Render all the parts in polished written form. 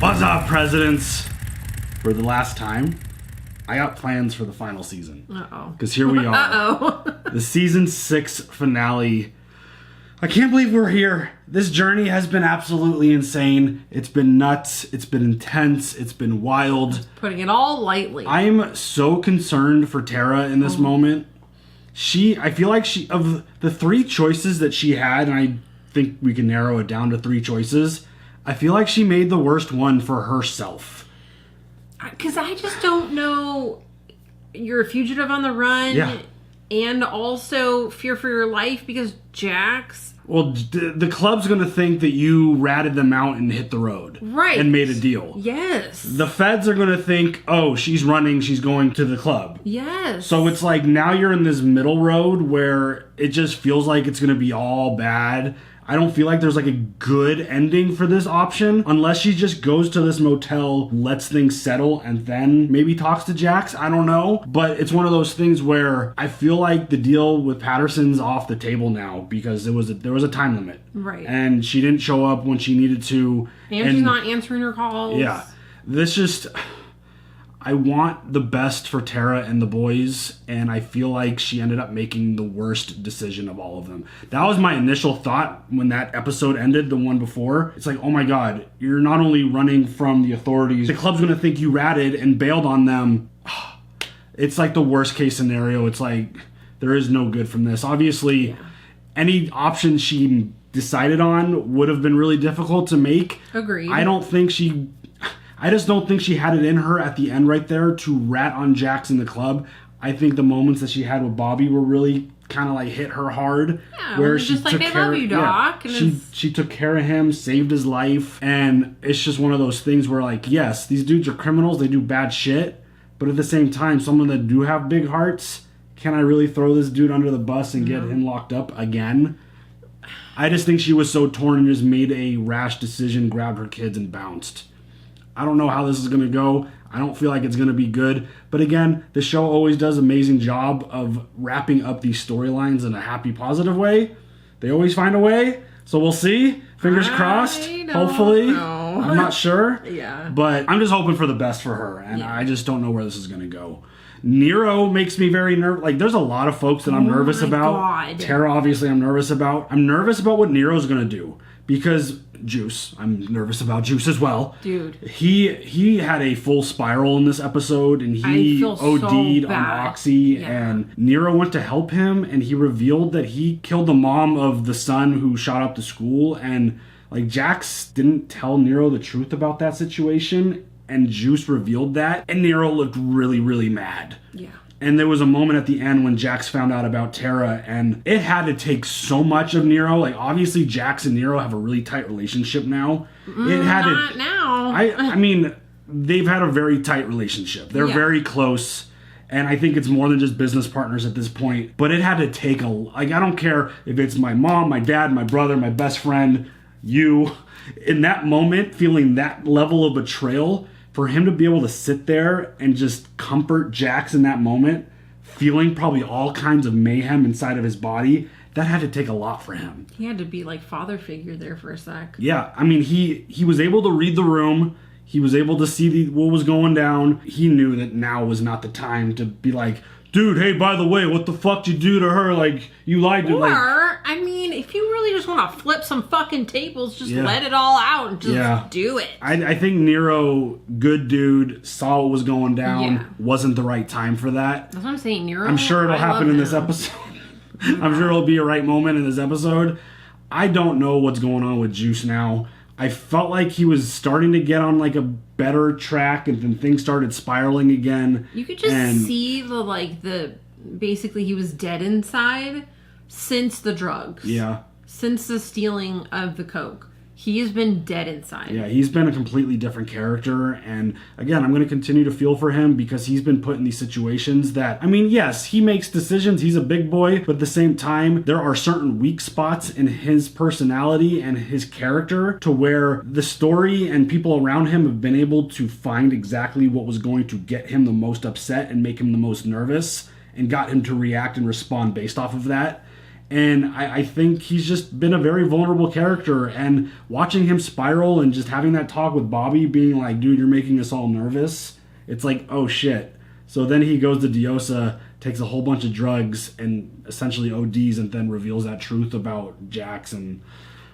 What's up, presidents? For the last time, I got plans for the final season. Uh-oh. Because here we are. Uh-oh. The season 6 finale. I can't believe we're here. This journey has been absolutely insane. It's been nuts. It's been intense. It's been wild. Putting it all lightly. I'm so concerned for Tara in this moment. I feel like of the 3 choices that she had, and I think we can narrow it down to 3 choices, I feel like she made the worst one for herself. Because I just don't know. You're a fugitive on the run. Yeah. And also fear for your life because Jax. Well, the club's going to think that you ratted them out and hit the road. Right. And made a deal. Yes. The feds are going to think, oh, she's running, she's going to the club. Yes. So it's like now you're in this middle road where it just feels like it's going to be all bad. I don't feel like there's like a good ending for this option unless she just goes to this motel, lets things settle, and then maybe talks to Jax. I don't know. But it's one of those things where I feel like the deal with Patterson's off the table now because there was a time limit. Right. And she didn't show up when she needed to. And she's not answering her calls. Yeah. I want the best for Tara and the boys, and I feel like she ended up making the worst decision of all of them. That was my initial thought when that episode ended, the one before. It's like, oh my god, you're not only running from the authorities, the club's gonna think you ratted and bailed on them. It's like the worst case scenario. It's like, there is no good from this. Obviously, any option she decided on would have been really difficult to make. Agreed. I just don't think she had it in her at the end right there to rat on Jax in the club. I think the moments that she had with Bobby were really kind of like hit her hard. Yeah, where she just like, I love you, Doc. Yeah, she took care of him, saved his life, and it's just one of those things where like, yes, these dudes are criminals, they do bad shit, but at the same time, someone that do have big hearts, can I really throw this dude under the bus and get him locked up again? I just think she was so torn and just made a rash decision, grabbed her kids and bounced. I don't know how this is going to go. I don't feel like it's going to be good. But again, the show always does an amazing job of wrapping up these storylines in a happy, positive way. They always find a way. So we'll see. Fingers crossed. Hopefully. I'm not sure. Yeah. But I'm just hoping for the best for her. And I just don't know where this is going to go. Nero makes me very nervous. Like, there's a lot of folks that I'm nervous about. God. Tara, obviously, I'm nervous about. I'm nervous about what Nero's going to do. Because Juice, I'm nervous about Juice as well. Dude. He had a full spiral in this episode, and he OD'd on Oxy, and Nero went to help him, and he revealed that he killed the mom of the son who shot up the school, and like Jax didn't tell Nero the truth about that situation, and Juice revealed that, and Nero looked really, really mad. Yeah. And there was a moment at the end when Jax found out about Tara, and it had to take so much of Nero. Like, obviously, Jax and Nero have a really tight relationship now. Not now. I mean, they've had a very tight relationship. They're very close, and I think it's more than just business partners at this point. But it had to take I don't care if it's my mom, my dad, my brother, my best friend, you. In that moment, feeling that level of betrayal, for him to be able to sit there and just comfort Jax in that moment, feeling probably all kinds of mayhem inside of his body, that had to take a lot for him. He had to be like father figure there for a sec. Yeah, I mean, he was able to read the room. He was able to see what was going down. He knew that now was not the time to be like, dude, hey, by the way, what the fuck did you do to her? Like, you lied to her. I mean, if you really just want to flip some fucking tables, just let it all out and just do it. I think Nero, good dude, saw what was going down, wasn't the right time for that. That's what I'm saying, Nero. I'm sure it'll happen in this episode. I'm sure it'll be a right moment in this episode. I don't know what's going on with Juice now. I felt like he was starting to get on like a better track, and then things started spiraling again. You could just see basically he was dead inside since the drugs. Yeah. Since the stealing of the coke. He has been dead inside. Yeah, he's been a completely different character, and again, I'm going to continue to feel for him because he's been put in these situations that, I mean, yes, he makes decisions, he's a big boy, but at the same time, there are certain weak spots in his personality and his character to where the story and people around him have been able to find exactly what was going to get him the most upset and make him the most nervous, and got him to react and respond based off of that. And I think he's just been a very vulnerable character. And watching him spiral and just having that talk with Bobby being like, dude, you're making us all nervous. It's like, oh, shit. So then he goes to Diosa, takes a whole bunch of drugs, and essentially ODs and then reveals that truth about Jax. And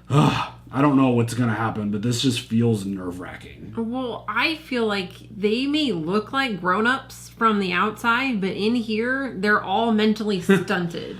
I don't know what's going to happen, but this just feels nerve-wracking. Well, I feel like they may look like grown-ups from the outside, but in here, they're all mentally stunted.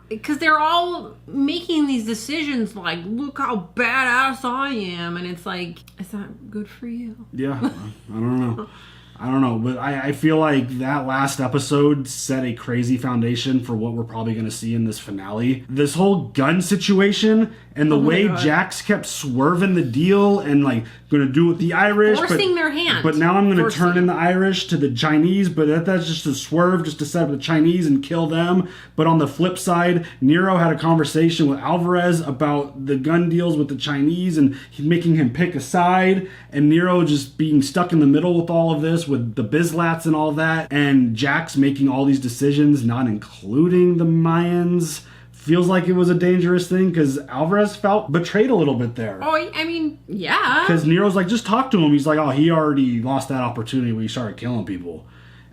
Because they're all making these decisions like, look how badass I am. And it's like, is that good for you? Yeah, I don't know. But I feel like that last episode set a crazy foundation for what we're probably going to see in this finale. This whole gun situation and the way Jax kept swerving the deal and like going to do it with the Irish. Forcing their hand. But now I'm going to turn in the Irish to the Chinese, but that's just a swerve just to set up the Chinese and kill them. But on the flip side, Nero had a conversation with Alvarez about the gun deals with the Chinese and he's making him pick a side. And Nero just being stuck in the middle with all of this, with the Bizlats and all that, and Jax making all these decisions, not including the Mayans, feels like it was a dangerous thing because Alvarez felt betrayed a little bit there. Oh, I mean, yeah. Because Nero's like, just talk to him. He's like, oh, he already lost that opportunity when he started killing people.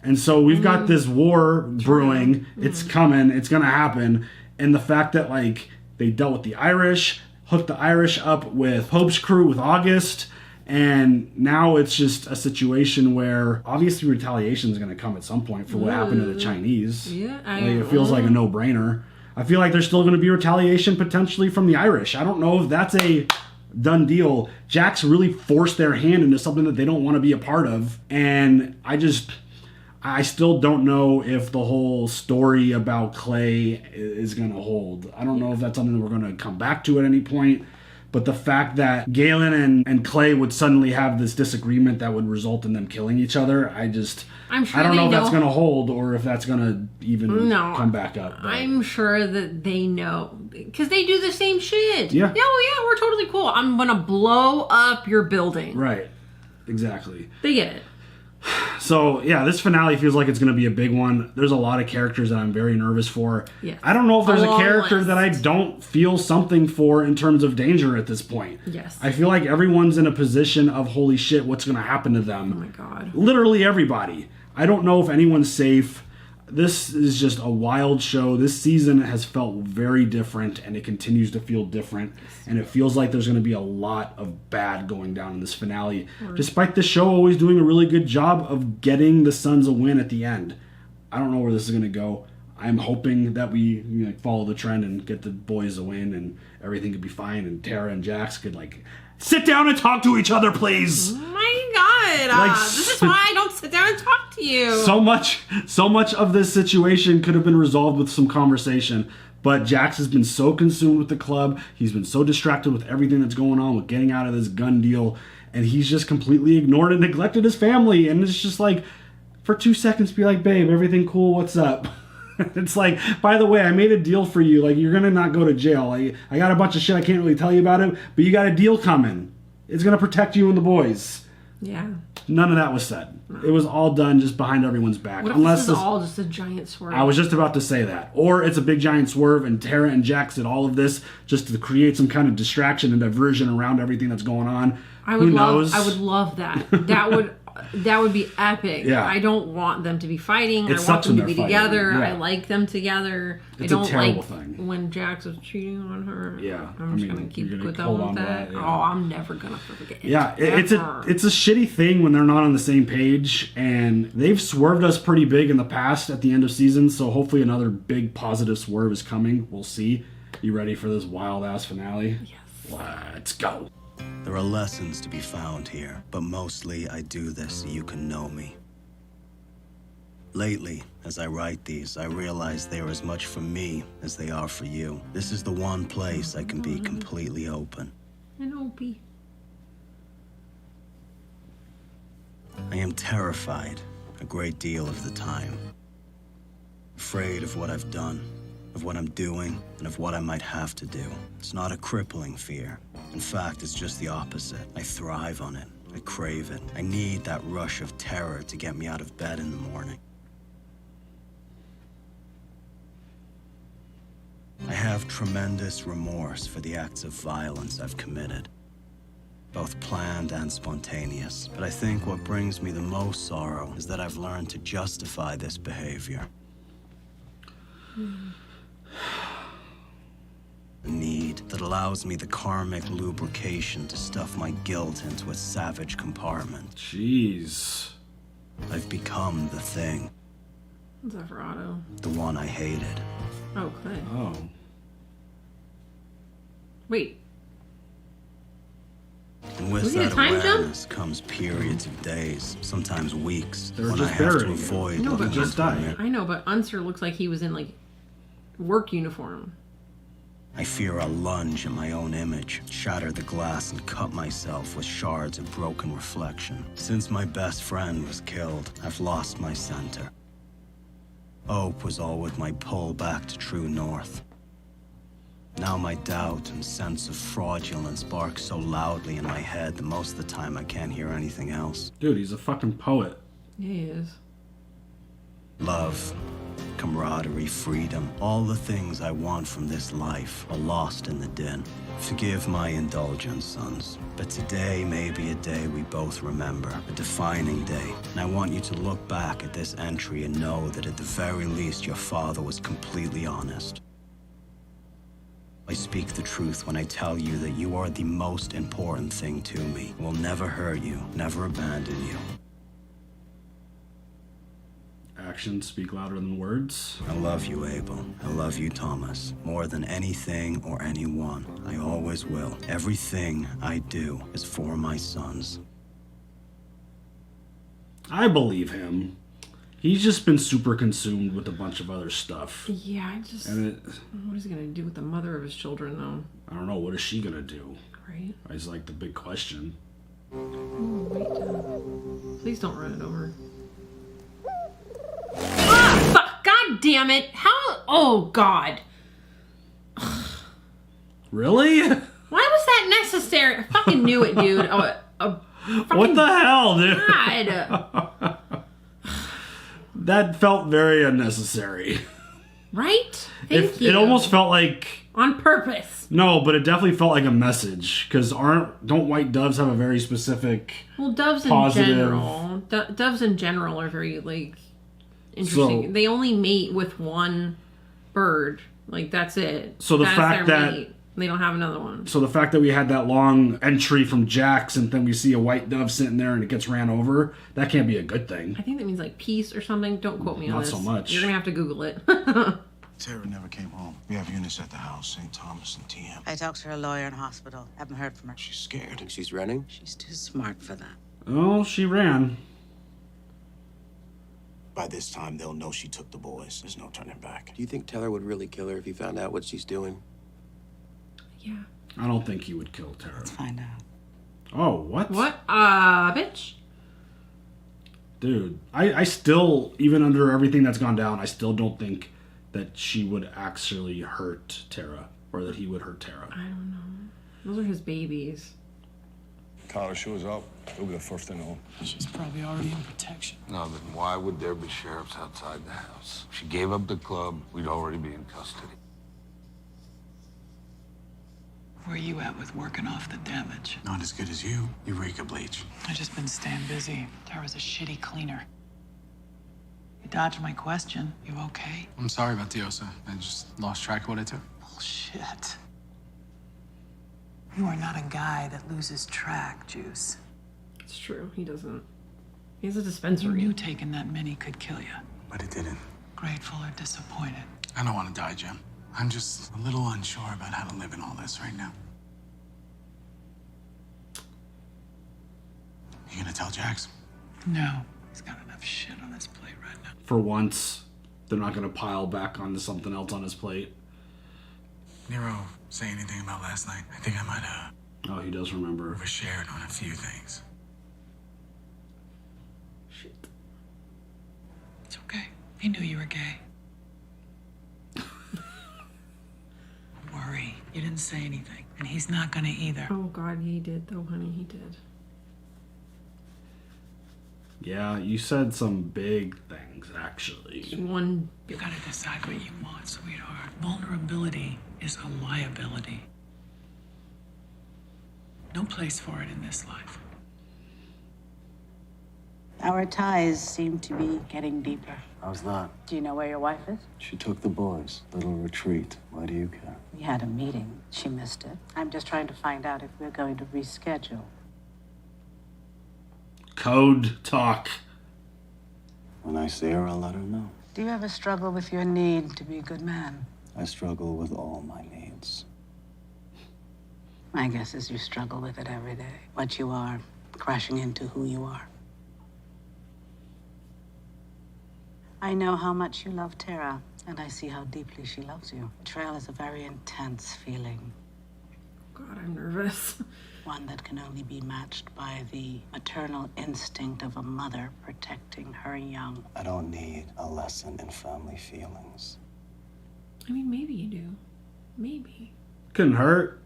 And so we've got this war brewing. It's coming. It's going to happen. And the fact that, like, they dealt with the Irish, hooked the Irish up with Pope's crew, with August, and now it's just a situation where obviously retaliation is going to come at some point for what happened to the Chinese. Yeah, it feels like a no-brainer. I feel like there's still going to be retaliation potentially from the Irish. I don't know if that's a done deal. Jax really forced their hand into something that they don't want to be a part of. And I still don't know if the whole story about Clay is going to hold. I don't know if that's something that we're going to come back to at any point. But the fact that Galen and Clay would suddenly have this disagreement that would result in them killing each other, I don't know if that's going to hold or if that's going to even come back up. But I'm sure that they know. Because they do the same shit. Yeah. Oh, yeah, we're totally cool. I'm going to blow up your building. Right. Exactly. They get it. So, yeah, this finale feels like it's going to be a big one. There's a lot of characters that I'm very nervous for. Yes. I don't know if there's a character that I don't feel something for in terms of danger at this point. Yes. I feel like everyone's in a position of, holy shit, what's going to happen to them? Oh, my God. Literally everybody. I don't know if anyone's safe. This is just a wild show. This season has felt very different, and it continues to feel different. And it feels like there's going to be a lot of bad going down in this finale, despite the show always doing a really good job of getting the Sons a win at the end. I don't know where this is going to go. I'm hoping that we follow the trend and get the boys a win, and everything could be fine, and Tara and Jax could sit down and talk to each other, please. Oh my God. This is why I don't sit down and talk to you. So much of this situation could have been resolved with some conversation. But Jax has been so consumed with the club. He's been so distracted with everything that's going on, with getting out of this gun deal. And he's just completely ignored and neglected his family. And it's just like, for 2 seconds, be like, babe, everything cool? What's up? It's like, by the way, I made a deal for you. Like, you're going to not go to jail. I got a bunch of shit. I can't really tell you about it. But you got a deal coming. It's going to protect you and the boys. Yeah. None of that was said. No. It was all done just behind everyone's back. What if this is all just a giant swerve? I was just about to say that. Or it's a big giant swerve and Tara and Jax did all of this just to create some kind of distraction and diversion around everything that's going on. Who knows? I would love that. That would be epic. Yeah. I don't want them to be fighting. It I want them to be fighting. together. Yeah. I like them together. It's I don't a terrible like thing. when Jax was cheating on her. Yeah. I'm just going to keep with that. Yeah. Oh, I'm never going to forget it. Yeah, it's a shitty thing when they're not on the same page, and they've swerved us pretty big in the past at the end of seasons, so hopefully another big positive swerve is coming. We'll see. You ready for this wild-ass finale? Yes. Let's go. There are lessons to be found here, but mostly I do this so you can know me. Lately, as I write these, I realize they are as much for me as they are for you. This is the one place I can be completely open. And Opie. I am terrified a great deal of the time. Afraid of what I've done, of what I'm doing, and of what I might have to do. It's not a crippling fear. In fact, it's just the opposite. I thrive on it. I crave it. I need that rush of terror to get me out of bed in the morning. I have tremendous remorse for the acts of violence I've committed, both planned and spontaneous. But I think what brings me the most sorrow is that I've learned to justify this behavior. A need that allows me the karmic lubrication to stuff my guilt into a savage compartment. Jeez. I've become the thing. What's that for Otto? The one I hated. Oh, good. Oh. Wait. And with Was he a that time awareness comes periods of days, sometimes weeks, They were when I just have to burying him. avoid No, but looking just into a died. mirror. I know, but Unser looks like he was in, like, work uniform. I fear I'll lunge at my own image, shatter the glass, and cut myself with shards of broken reflection. Since my best friend was killed, I've lost my center. Hope was always my pull back to true north. Now my doubt and sense of fraudulence bark so loudly in my head that most of the time I can't hear anything else. Dude, he's a fucking poet. Yeah, he is. Love, camaraderie, freedom, all the things I want from this life are lost in the din. Forgive my indulgence, sons, but today may be a day we both remember, a defining day. And I want you to look back at this entry and know that at the very least your father was completely honest. I speak the truth when I tell you that you are the most important thing to me. I will never hurt you, never abandon you. Actions speak louder than words. I love you, Abel. I love you, Thomas. More than anything or anyone. I always will. Everything I do is for my sons. I believe him. He's just been super consumed with a bunch of other stuff. Yeah, I just... And what is he going to do with the mother of his children, though? I don't know, what is she gonna do? Right? Is like the big question. Oh, wait, please don't run it over. Ah, fuck! God damn it! How? Oh, God. Really? Why was that necessary? I fucking knew it, dude. What the hell, dude? God. That felt very unnecessary. Right? Thank you. It almost felt like... On purpose. No, but it definitely felt like a message. Because don't white doves have a very specific... Well, doves positive... in general. Doves in general are very, like, interesting. So, they only mate with one bird. Like, that's it. So the That's fact their that... mate. They don't have another one. So the fact that we had that long entry from Jax and then we see a white dove sitting there and it gets ran over, that can't be a good thing. I think that means like peace or something. Don't quote me on Not this. so much. You're going to have to Google it. Tara never came home. We have units at the house, St. Thomas and TM. I talked to her lawyer in hospital. Haven't heard from her. She's scared. She's running? She's too smart for that. Oh, she ran. By this time, they'll know she took the boys. There's no turning back. Do you think Teller would really kill her if he found out what she's doing? Yeah. I don't think he would kill Tara. Let's find out. Oh, what? What? Bitch? Dude, I still, even under everything that's gone down, I still don't think that she would actually hurt Tara. Or that he would hurt Tara. I don't know. Those are his babies. Tyler shows up, he'll be the first to know. She's probably already in protection. No, then why would there be sheriffs outside the house? If she gave up the club, we'd already be in custody. Where are you at with working off the damage? Not as good as you. Eureka bleach. I've just been staying busy. Tara's a shitty cleaner. You dodged my question. You okay? I'm sorry about Diosa. I just lost track of what I took. Bullshit. You are not a guy that loses track, Juice. It's true. He doesn't. He has a You dispensary. knew taking that mini could kill you. But it didn't. Grateful or disappointed? I don't want to die, Jim. I'm just a little unsure about how to live in all this right now. You gonna tell Jax? No. He's got enough shit on his plate right now. For once, they're not going to pile back onto something else on his plate. Nero say anything about last night? I think I might have Oh, he does remember. overshared on a few things. Shit. It's okay. He knew you were gay. Don't worry. You didn't say anything. And he's not gonna either. Oh, God, he did, though, honey. He did. Yeah, you said some big things, actually. One. You gotta decide what you want, sweetheart. Vulnerability is a liability. No place for it in this life. Our ties seem to be getting deeper. How's that? Do you know where your wife is? She took the boys. Little retreat. Why do you care? We had a meeting. She missed it. I'm just trying to find out if we're going to reschedule. Code talk. When I see her, I'll let her know. Do you ever struggle with your need to be a good man? I struggle with all my needs. My guess is you struggle with it every day. What you are, crashing into who you are. I know how much you love Tara, and I see how deeply she loves you. Betrayal is a very intense feeling. God, I'm nervous. One that can only be matched by the maternal instinct of a mother protecting her young. I don't need a lesson in family feelings. I mean, maybe you do. Maybe. Couldn't hurt.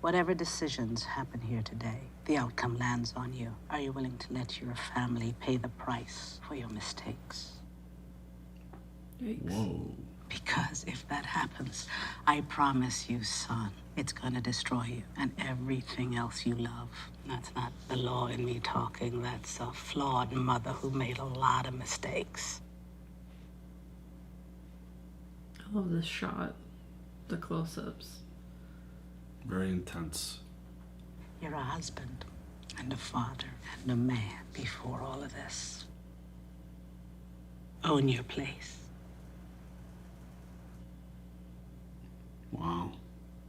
Whatever decisions happen here today, the outcome lands on you. Are you willing to let your family pay the price for your mistakes? Yikes. Whoa. Because if that happens, I promise you, son, it's gonna destroy you and everything else you love. That's not the law in me talking. That's a flawed mother who made a lot of mistakes. I love this shot. The close-ups. Very intense. You're a husband and a father and a man before all of this. Own your place. Wow.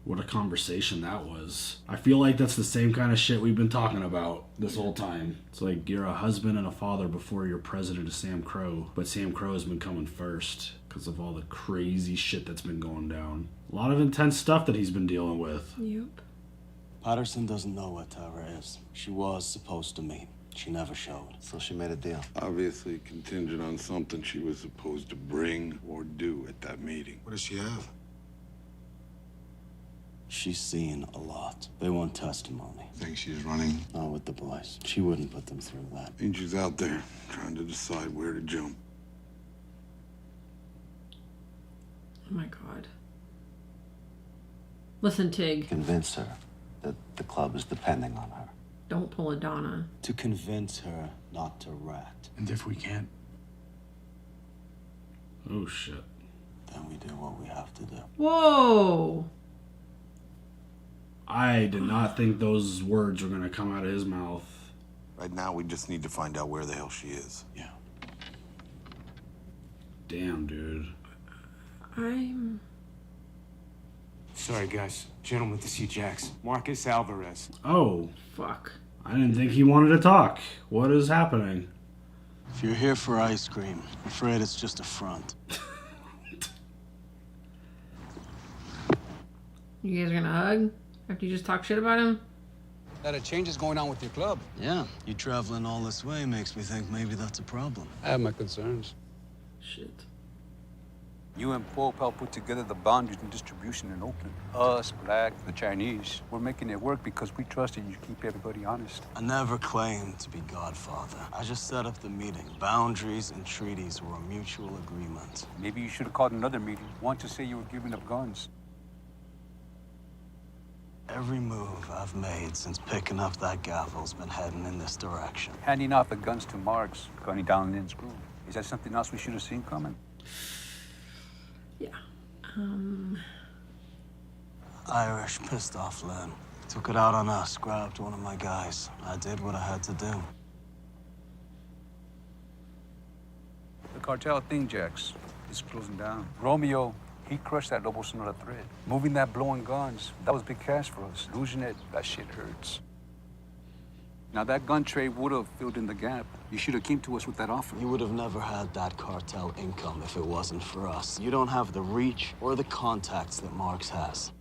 What a conversation that was. I feel like that's the same kind of shit we've been talking about this whole time. It's like you're a husband and a father before you're president of Sam Crow. But Sam Crow has been coming first because of all the crazy shit that's been going down. A lot of intense stuff that he's been dealing with. Yep. Patterson doesn't know what Tara is. She was supposed to meet. She never showed. So she made a deal. Obviously contingent on something she was supposed to bring or do at that meeting. What does she have? She's seen a lot. They want testimony. Think she's running? Not with the boys. She wouldn't put them through that. And she's out there trying to decide where to jump. Oh my God. Listen, Tig. Convince her that the club is depending on her. Don't pull a Donna. To convince her not to rat. And if we can't, Oh shit. Then we do what we have to do. Whoa. I did not think those words were going to come out of his mouth. Right now, we just need to find out where the hell she is. Yeah. Damn, dude. I'm... Sorry, guys. Gentlemen to see Jax. Marcus Alvarez. Oh, Fuck. I didn't think he wanted to talk. What is happening? If you're here for ice cream, I'm afraid it's just a front. You guys are gonna hug? After you just talk shit about him? That a change is going on with your club. Yeah, you traveling all this way makes me think maybe that's a problem. I have my concerns. Shit. You and Pope helped put together the boundaries and distribution in Oakland. Us, Black, the Chinese, we're making it work because we trusted you to keep everybody honest. I never claimed to be Godfather. I just set up the meeting. Boundaries and treaties were a mutual agreement. Maybe you should have called another meeting. Want to say you were giving up guns. Every move I've made since picking up that gavel's been heading in this direction. Handing off the guns to Marks, gunning down Lynn's group. Is that something else we should have seen coming? Yeah. Irish pissed off Lynn. Took it out on us, grabbed one of my guys. I did what I had to do. The cartel thing, Jax, is closing down. Romeo, he crushed that Lobo Sonora thread. Moving that blowing guns, that was big cash for us. Losing it, that shit hurts. Now, that gun trade would have filled in the gap. You should have came to us with that offer. You would have never had that cartel income if it wasn't for us. You don't have the reach or the contacts that Marks has.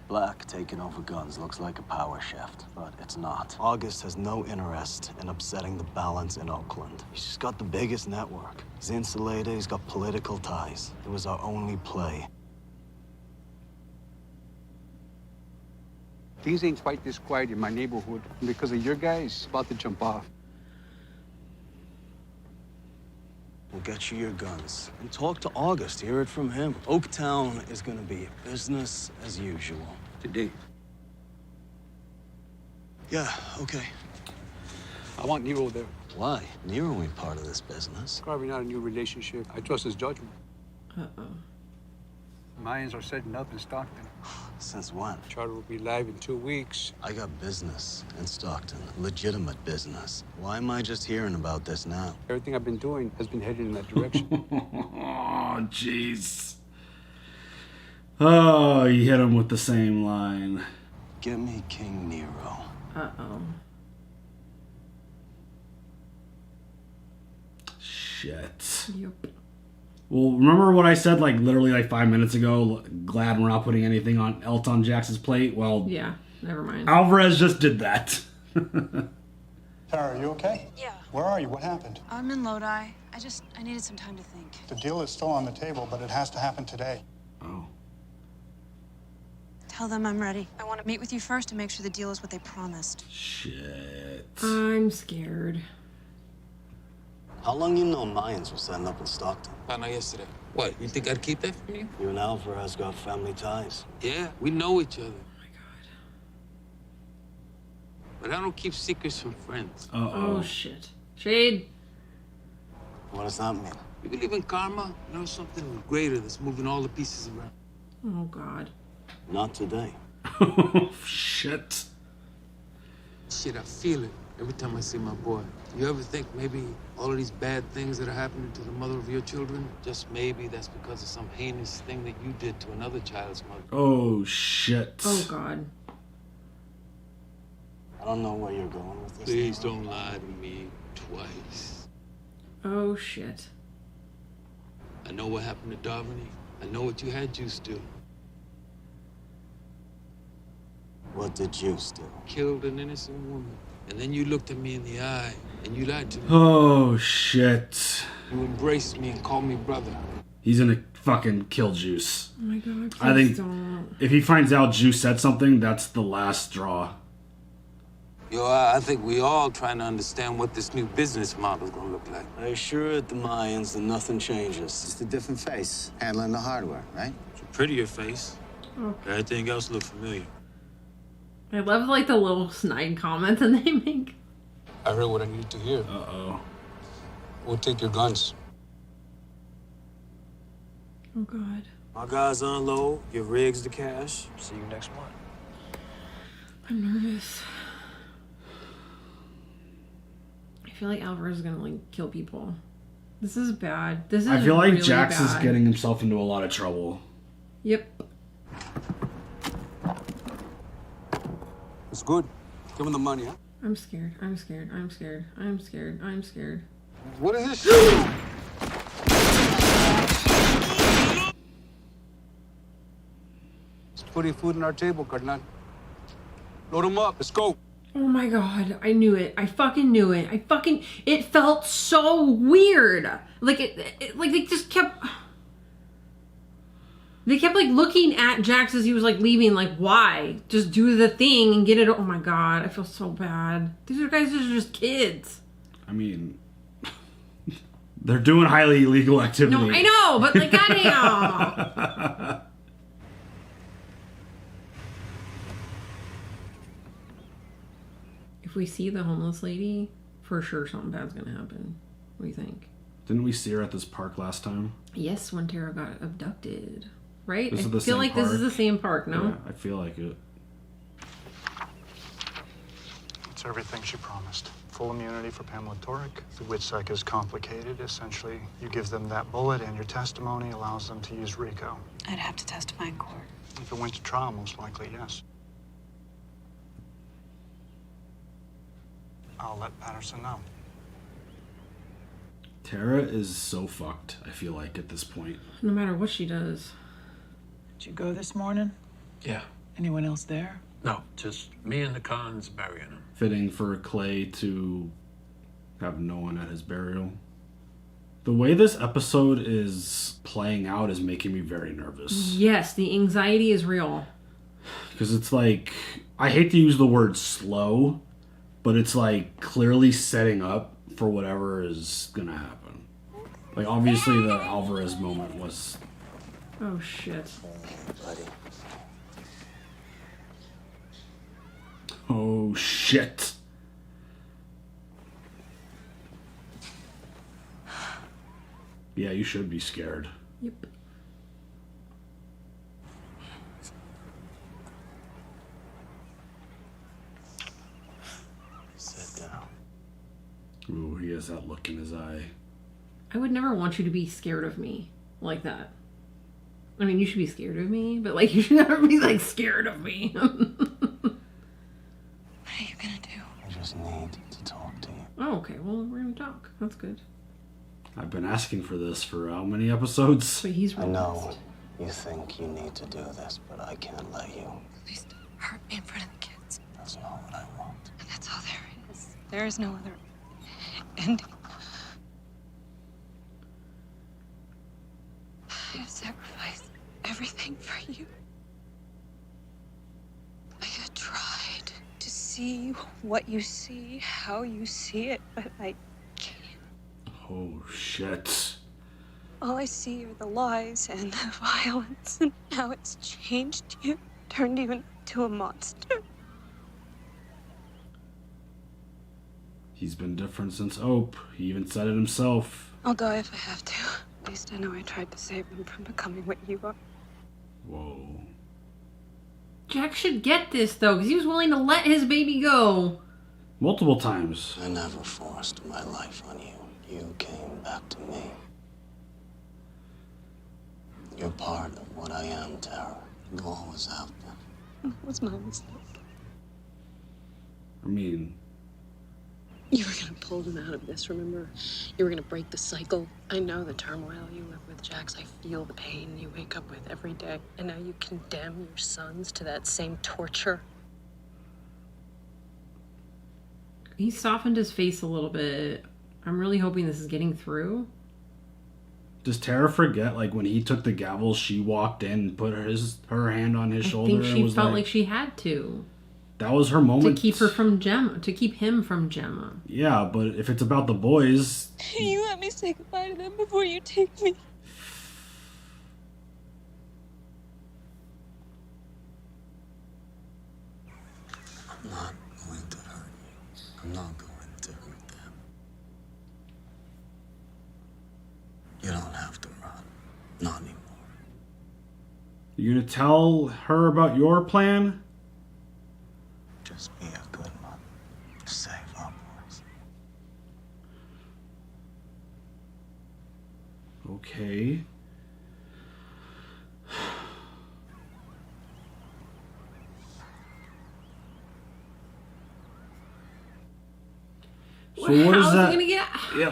Black taking over guns looks like a power shift, but it's not. August has no interest in upsetting the balance in Oakland. He's just got the biggest network. He's insulated, he's got political ties. It was our only play. Things ain't quite this quiet in my neighborhood because of your guys about to jump off. We'll get you your guns and talk to August. Hear it from him. Oaktown is gonna be business as usual. Today. Yeah, okay. I want Nero there. Why? Nero ain't part of this business. Carving out a new relationship. I trust his judgment. Uh-oh. Mayans are setting up in Stockton. Since when? Charter will be live in 2 weeks. I got business in Stockton. Legitimate business. Why am I just hearing about this now? Everything I've been doing has been headed in that direction. Oh, jeez. Oh, you hit him with the same line. Get me King Nero. Uh-oh. Shit. Yep. Well, remember what I said like literally like 5 minutes ago? Glad we're not putting anything else on Jax's plate? Well, Yeah, never mind. Alvarez just did that. Tara, are you okay? Yeah. Where are you? What happened? I'm in Lodi. I needed some time to think. The deal is still on the table, but it has to happen today. Oh. Tell them I'm ready. I want to meet with you first to make sure the deal is what they promised. Shit. I'm scared. How long you know Mayans were setting up in Stockton? Found out yesterday. What, you think I'd keep that from you? You and Alvarez got family ties. Yeah, we know each other. Oh my god. But I don't keep secrets from friends. Oh shit. Shade. What does that mean? You believe in karma? You know, something greater that's moving all the pieces around. Oh god. Not today. Oh, shit. Shit, I feel it every time I see my boy. You ever think maybe all of these bad things that are happening to the mother of your children, just maybe that's because of some heinous thing that you did to another child's mother? Oh, shit. Oh god. I don't know where you're going with this. Please don't lie to me twice. Oh shit. I know what happened to Darwin. I know what you had Juice do. What did Juice do? Killed an innocent woman. And then you looked at me in the eye and you lied to me. Oh, shit. You embraced me and called me brother. He's gonna fucking kill Juice. Oh my god, please I think don't. if he finds out Juice said something, that's the last straw. Yo, I think we all trying to understand what this new business model's gonna look like. I assure at the Mayans that nothing changes. Just a different face, handling the hardware, right? It's a prettier face. Oh. Everything else looks familiar. I love like the little snide comments that they make. I heard what I needed to hear. Uh-oh. We'll take your guns. Oh god. My guys unload, give rigs the cash. See you next month. I'm nervous. I feel like Alvarez is gonna like kill people. This is bad. This is I feel like really Jax is bad. getting himself into a lot of trouble. Yep. It's good. Give him the money, huh? I'm scared. I'm scared. I'm scared. I'm scared. I'm scared. What is this shit? It's putting food on our table, Carnal. Load them up. Let's go. Oh my god, I knew it. I fucking knew it. It felt so weird. Like like they just kept like looking at Jax as he was like leaving, like, why? Just do the thing and get it. Oh my god, I feel so bad. These guys are just kids. I mean, they're doing highly illegal activity. No, I know, but like, goddamn. If we see the homeless lady, for sure something bad's gonna happen. What do you think? Didn't we see her at this park last time? Yes, when Tara got abducted. Right? This is I the feel same like park. this is the same park, no? Yeah, I feel like it. It's everything she promised. Full immunity for Pamela Torek. The witch psych is complicated. Essentially, you give them that bullet and your testimony allows them to use RICO. I'd have to testify in court. If it went to trial, most likely, yes. I'll let Patterson know. Tara is so fucked, I feel like, at this point. No matter what she does. Did you go this morning? Yeah. Anyone else there? No, just me and the Khans burying him. Fitting for Clay to have no one at his burial. The way this episode is playing out is making me very nervous. Yes, the anxiety is real. Because it's like, I hate to use the word slow, but it's like clearly setting up for whatever is gonna happen. Like obviously the Alvarez moment was. Oh shit. Oh shit. Yeah, you should be scared. Yep. Sit down. Ooh, he has that look in his eye. I would never want you to be scared of me like that. I mean, you should be scared of me, but like you should never be like scared of me. What are you gonna do? I just need to talk to you. Oh, okay. Well, we're gonna talk. That's good. I've been asking for this for how many episodes? But he's I relaxed. know you think you need to do this, but I can't let you. Please don't hurt me in front of the kids. That's not what I want. And that's all there is. There is no other ending. I have sacrificed everything for you. I have tried to see what you see, how you see it, but I can't. Oh shit. All I see are the lies and the violence, and how it's changed you, turned you into a monster. He's been different since Ope. He even said it himself. I'll die if I have to. At least I know I tried to save him from becoming what you are. Whoa. Jack should get this though, because he was willing to let his baby go. Multiple times. I never forced my life on you. You came back to me. You're part of what I am, Tara. You always have been. That was my mistake. I mean, You were gonna pull them out of this, remember? You were gonna break the cycle. I know the turmoil you live with, Jax. I feel the pain you wake up with every day. And now you condemn your sons to that same torture. He softened his face a little bit. I'm really hoping this is getting through. does Tara forget like when he took the gavel, she walked in and put her hand on his shoulder? I think she and was felt like she had to. That was her moment To keep her from Gemma. To keep him from Gemma. Yeah, but if it's about the boys... You let me say goodbye to them before you take me. I'm not going to hurt you. I'm not going to hurt them. You don't have to run. Not anymore. You gonna tell her about your plan? Just be a good mother. Save our boys. Okay. So what is that?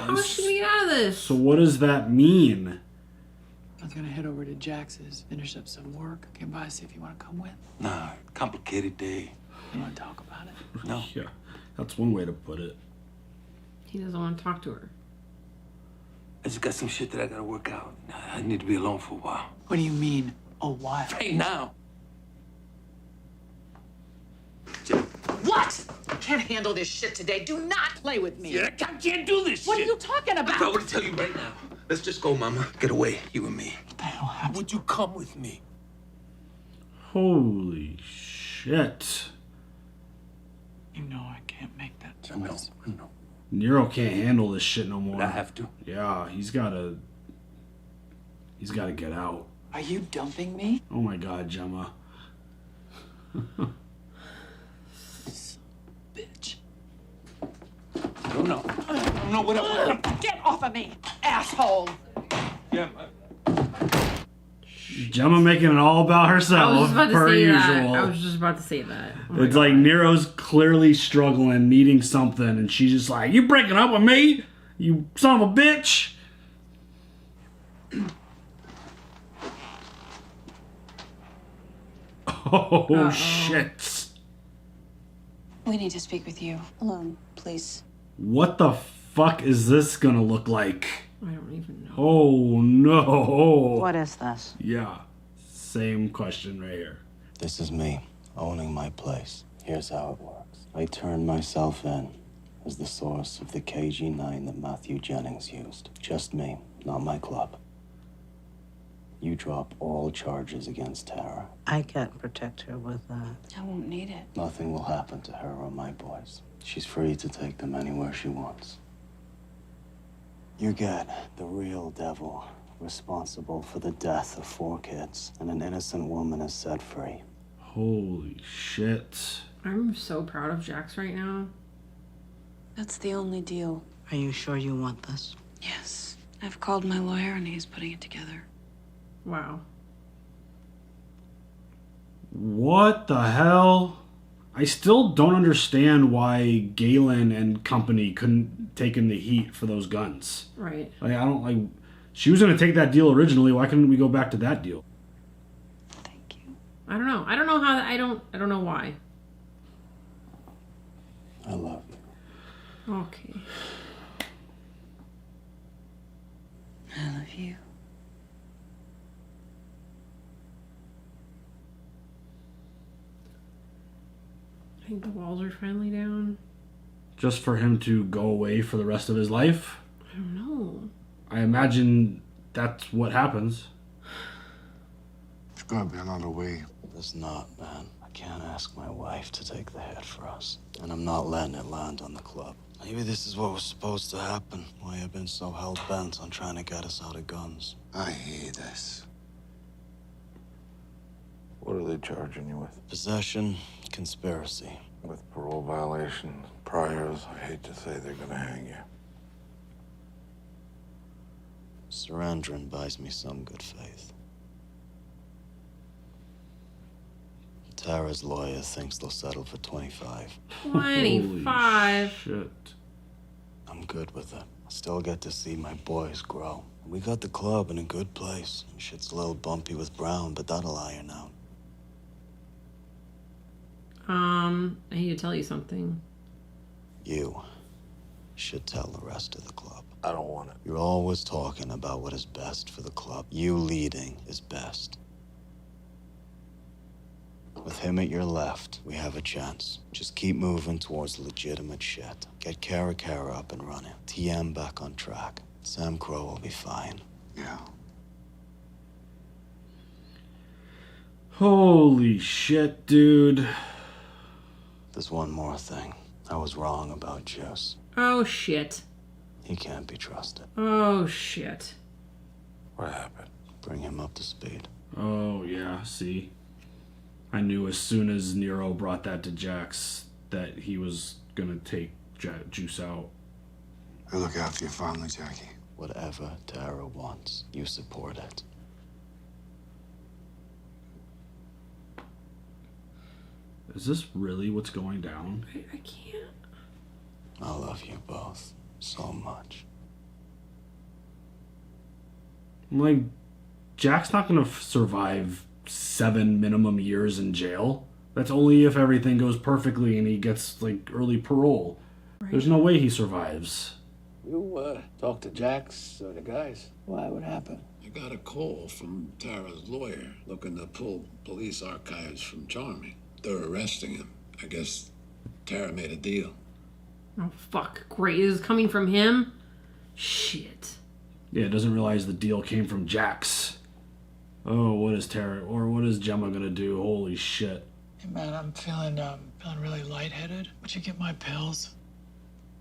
How is she gonna get out of this? So what does that mean? I was gonna head over to Jax's, finish up some work, get by, see if you want to come with. Nah, complicated day. You want to talk about it? No. Yeah, that's one way to put it. He doesn't want to talk to her. I just got some shit that I gotta work out. I need to be alone for a while. What do you mean, a while? Right now. What? I can't handle this shit today. Do not play with me. Yeah, I can't do this What shit. are you talking about? I want to tell you right now. Let's just go, Mama. Get away, you and me. What the hell happened? Would you come with me? Holy shit. You know I can't make that choice. No. Nero can't handle this shit no more. But I have to. Yeah, he's gotta get out. Are you dumping me? Oh my god, Gemma. Bitch. No, whatever. Get off of me, asshole! Yeah. Gemma making it all about I was herself, just about to per say usual. that. I was just about to say that. Oh my It's like God. Nero's clearly struggling, needing something, and she's just like, "You breaking up with me? You son of a bitch!" Oh Uh-oh. shit! We need to speak with you alone, please. What the fuck is this gonna look like? I don't even know. Oh no! What is this? Yeah, same question right here. This is me owning my place. Here's how it works. I turn myself in as the source of the KG-9 that Matthew Jennings used. Just me, not my club. You drop all charges against Tara. I can't protect her with that. I won't need it. Nothing will happen to her or my boys. She's free to take them anywhere she wants. You get the real devil, responsible for the death of 4 kids, and an innocent woman is set free. Holy shit. I'm so proud of Jax right now. That's the only deal. Are you sure you want this? Yes. I've called my lawyer and he's putting it together. Wow. What the hell? I still don't understand why Galen and company couldn't take in the heat for those guns. Right. Like, I don't like. She was going to take that deal originally. Why couldn't we go back to that deal? I don't know. I don't know how. I don't know why. I love you. Okay. I love you. I think the walls are finally down. Just for him to go away for the rest of his life? I don't know. I imagine that's what happens. There's gotta be another way. There's not, man. I can't ask my wife to take the hit for us. And I'm not letting it land on the club. Maybe this is what was supposed to happen. Why I've been so hell-bent on trying to get us out of guns. I hate this. What are they charging you with? Possession, conspiracy. With parole violations, priors, I hate to say they're gonna hang you. Surrendering buys me some good faith. Tara's lawyer thinks they'll settle for 25. 25. Shit. I'm good with it. I still get to see my boys grow. We got the club in a good place. Shit's a little bumpy with Brown, but that'll iron out. I need to tell you something. You should tell the rest of the club. I don't want it. You're always talking about what is best for the club. You leading is best. With him at your left, we have a chance. Just keep moving towards legitimate shit. Get Kara up and running. TM back on track. Sam Crow will be fine. Yeah. Holy shit, dude. There's one more thing. I was wrong about Juice. Oh, shit. He can't be trusted. Oh, shit. What happened? Bring him up to speed. Oh, yeah, see? I knew as soon as Nero brought that to Jax that he was gonna take Juice out. I'll look after your family, Jackie. Whatever Tara wants, you support it. Is this really what's going down? I can't. I love you both so much. I'm like, Jack's not gonna survive 7 minimum years in jail. That's only if everything goes perfectly and he gets like early parole. Right. There's no way he survives. You talk to Jax or the guys. Why? What happened? I got a call from Tara's lawyer looking to pull police archives from Charming. They're arresting him. I guess Tara made a deal. Oh, fuck. Great. This is coming from him? Shit. Yeah, doesn't realize the deal came from Jax. Oh, what is Tara, or what is Gemma gonna do? Holy shit. Hey man, I'm feeling really lightheaded. Would you get my pills?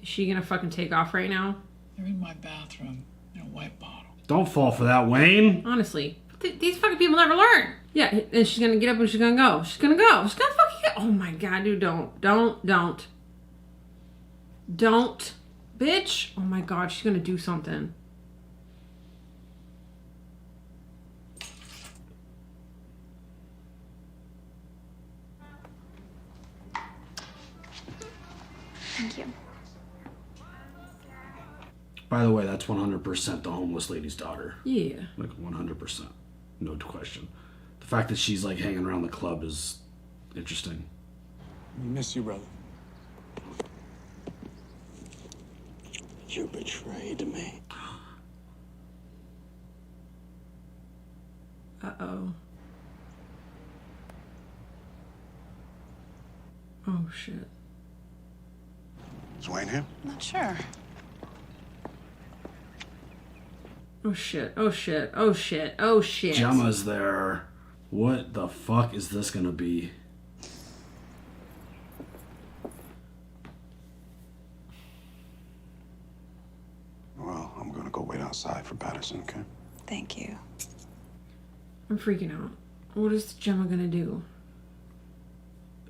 Is she gonna fucking take off right now? They're in my bathroom in a white bottle. Don't fall for that, Wayne. Honestly. These fucking people never learn. Yeah, and she's gonna get up and she's gonna go. She's gonna go. She's gonna fucking go. Oh my god, dude, don't. Don't. Bitch. Oh my god, she's gonna do something. Thank you. By the way, that's 100% the homeless lady's daughter. Yeah. Like 100%. No question. The fact that she's like hanging around the club is interesting. We miss you, brother. You betrayed me. Uh-oh. Oh, shit. Is Wayne here? Not sure. Oh, shit. Oh, shit. Oh, shit. Oh, shit. Gemma's there. What the fuck is this gonna be? Well, I'm gonna go wait outside for Patterson, okay? Thank you. I'm freaking out. What is Gemma gonna do?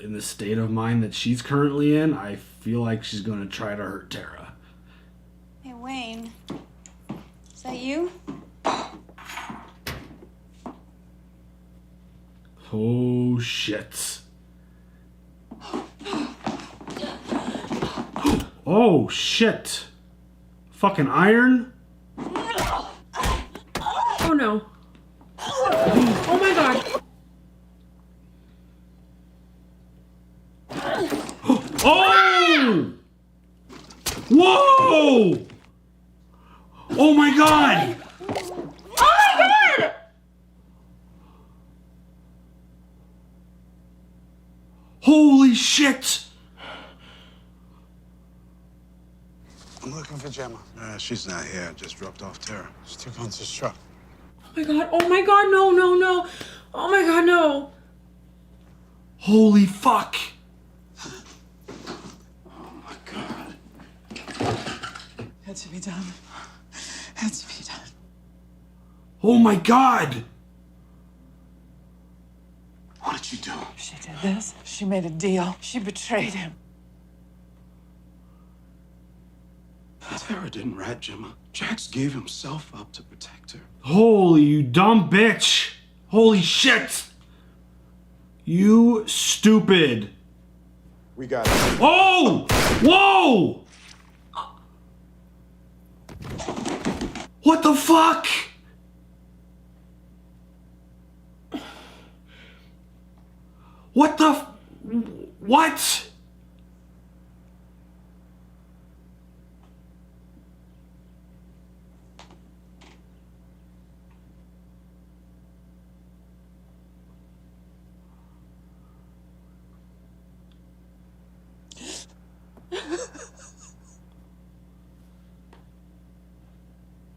In the state of mind that she's currently in, I feel like she's gonna try to hurt Tara. Hey, Wayne. Is that you? Oh, shit. Oh, shit. Fucking iron? Oh, no. Oh, my God. Oh! Whoa! Oh, my God! Oh, my God! Holy shit! I'm looking for Gemma. She's not here. Just dropped off Tara. She took on his truck. Oh, my God. Oh, my God. No, no, no. Oh, my God, no. Holy fuck! Had to be done. Had to be done. Oh, my God! What did you do? She did this. She made a deal. She betrayed him. Tara didn't rat Gemma. Jax gave himself up to protect her. Holy, you dumb bitch! Holy shit! You stupid! We got it. Oh! Whoa! What the fuck? What the what?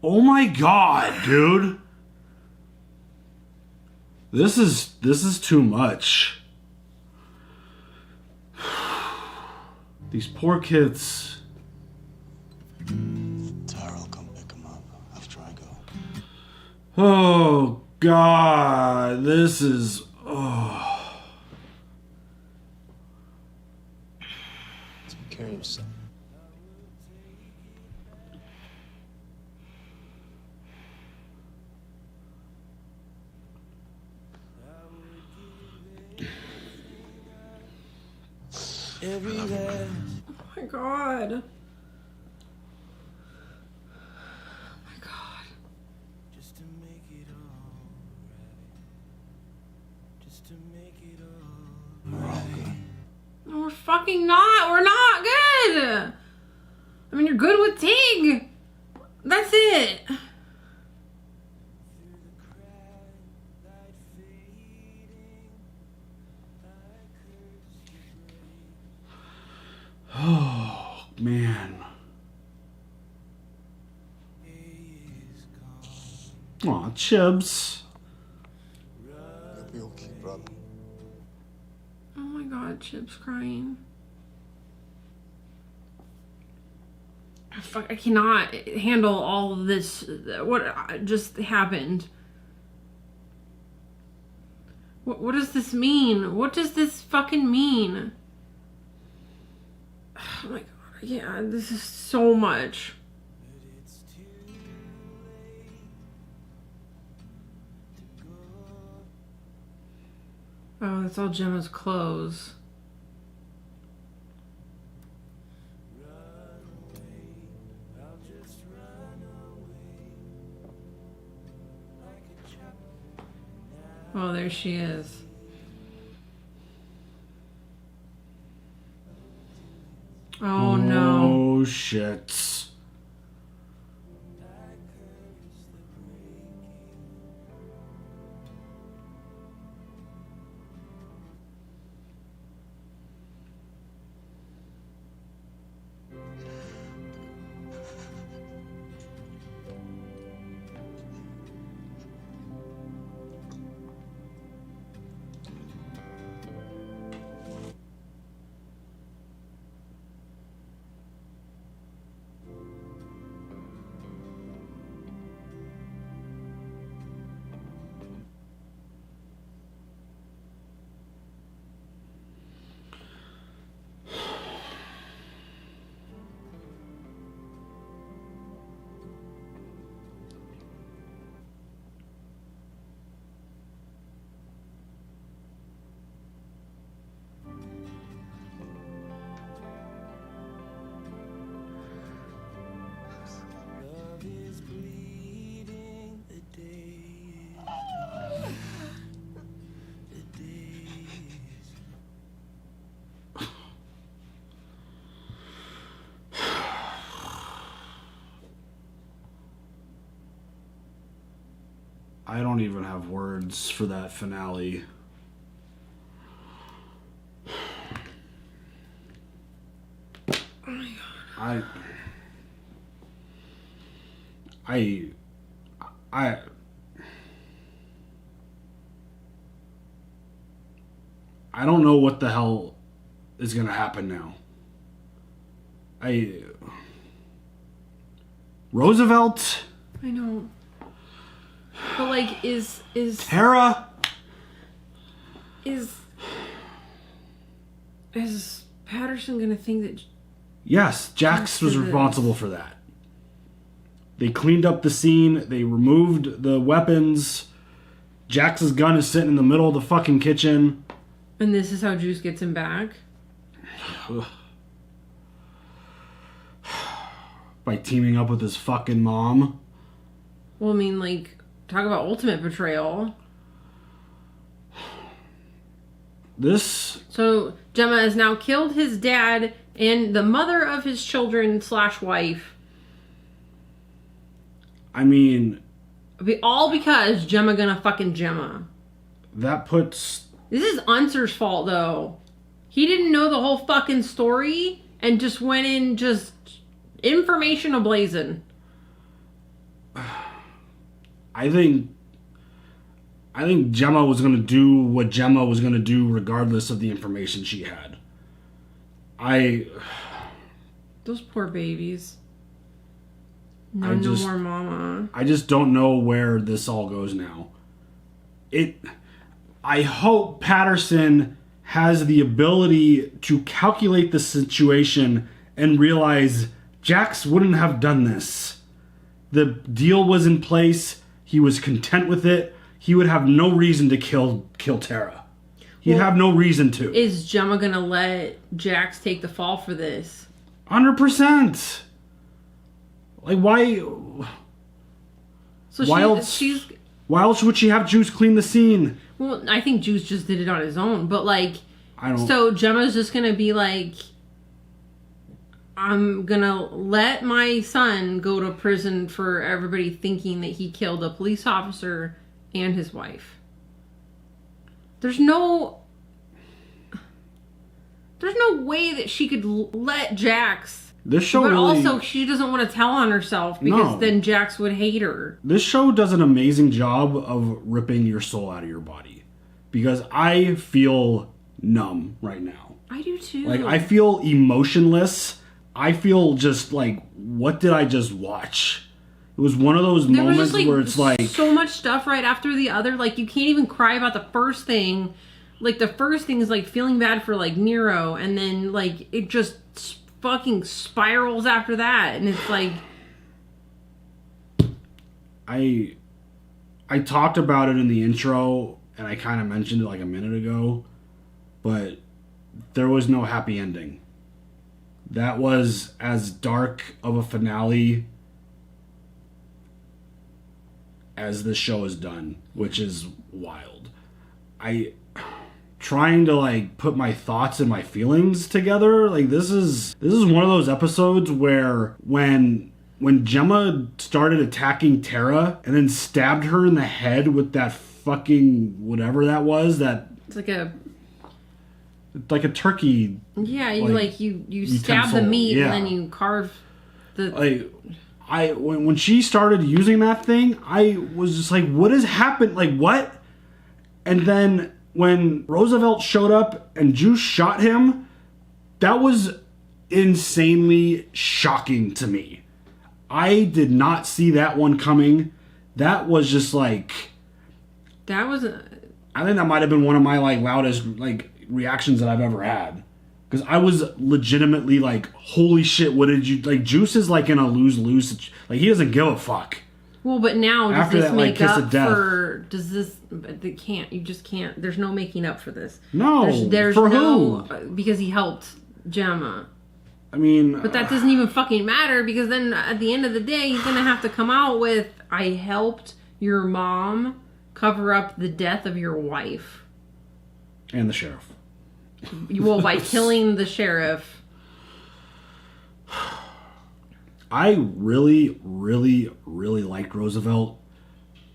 Oh my God, dude. This is too much. These poor kids. Tara will come pick him up after I go. Oh God, this is oh. Take care of yourself. Oh my God. Oh my God. Just to make it all right. Just to make it all right. No, we're fucking not. We're not good. I mean, you're good with Tig. That's it. Oh man. Aw, Chibs. You'll be okay, brother. Oh my God, Chip's crying. Fuck, I cannot handle all of this. What just happened? What does this mean? What does this fucking mean? Oh my God, yeah, this is so much. Oh, that's all Gemma's clothes. Oh, there she is. Oh no. Oh shit. I don't even have words for that finale. I don't know what the hell is gonna happen now. Roosevelt. I know. But like, is Tara? Is Patterson gonna think that? Yes, Jax was responsible for that. They cleaned up the scene. They removed the weapons. Jax's gun is sitting in the middle of the fucking kitchen. And this is how Juice gets him back? By teaming up with his fucking mom. Well, I mean, like, talk about ultimate betrayal. So, Gemma has now killed his dad and the mother of his children / wife. I mean... All because Gemma gonna fucking Gemma. That puts... This is Unser's fault, though. He didn't know the whole fucking story and just went in just information ablazing. I think Gemma was going to do what Gemma was going to do regardless of the information she had. Those poor babies. No more mama. I just don't know where this all goes now. I hope Patterson has the ability to calculate the situation and realize Jax wouldn't have done this. The deal was in place. He was content with it. He would have no reason to kill Tara. He'd have no reason to. Is Gemma gonna let Jax take the fall for this? 100%. Like, why? So why else would she have Juice clean the scene? Well, I think Juice just did it on his own. But like, I don't. So Gemma's just gonna be like, I'm gonna let my son go to prison for everybody thinking that he killed a police officer and his wife. There's no way that she could let Jax. This show but really, also, she doesn't want to tell on herself because then Jax would hate her. This show does an amazing job of ripping your soul out of your body. Because I feel numb right now. I do too. Like, I feel emotionless. I feel just like, what did I just watch? It was one of those moments where it's like... so much stuff right after the other. Like, you can't even cry about the first thing. Like, the first thing is, like, feeling bad for, like, Nero. And then, like, it just fucking spirals after that. And it's like... I talked about it in the intro, and I kind of mentioned it, like, a minute ago. But there was no happy ending. That was as dark of a finale as this show has done, which is wild. Trying to like put my thoughts and my feelings together, like this is one of those episodes where when Gemma started attacking Tara and then stabbed her in the head with that fucking whatever that was, that it's like a turkey. Yeah, you stab the meat and then you carve the. When she started using that thing, I was just like, what has happened? Like, what? And then when Roosevelt showed up and Juice shot him, that was insanely shocking to me. I did not see that one coming. That was just like... That was... I think that might have been one of my like loudest like reactions that I've ever had. Because I was legitimately like, holy shit, what did you... Like, Juice is like in a lose-lose... Like, he doesn't give a fuck. Well, but now does After this that, like, make kiss up of death. for... Does this... They can't. You just can't. There's no making up for this. No. There's for no... who? Because he helped Gemma. I mean... But that doesn't even fucking matter, because then at the end of the day, he's gonna have to come out with, I helped your mom cover up the death of your wife. And the sheriff. Well, by killing the sheriff. I really, really, really liked Roosevelt.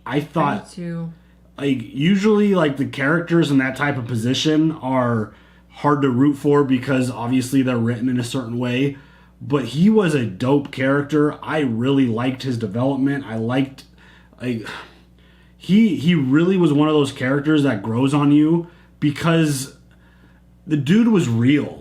I thought Me too. like usually like the characters in that type of position are hard to root for because obviously they're written in a certain way. But he was a dope character. I really liked his development. I liked like he really was one of those characters that grows on you because the dude was real.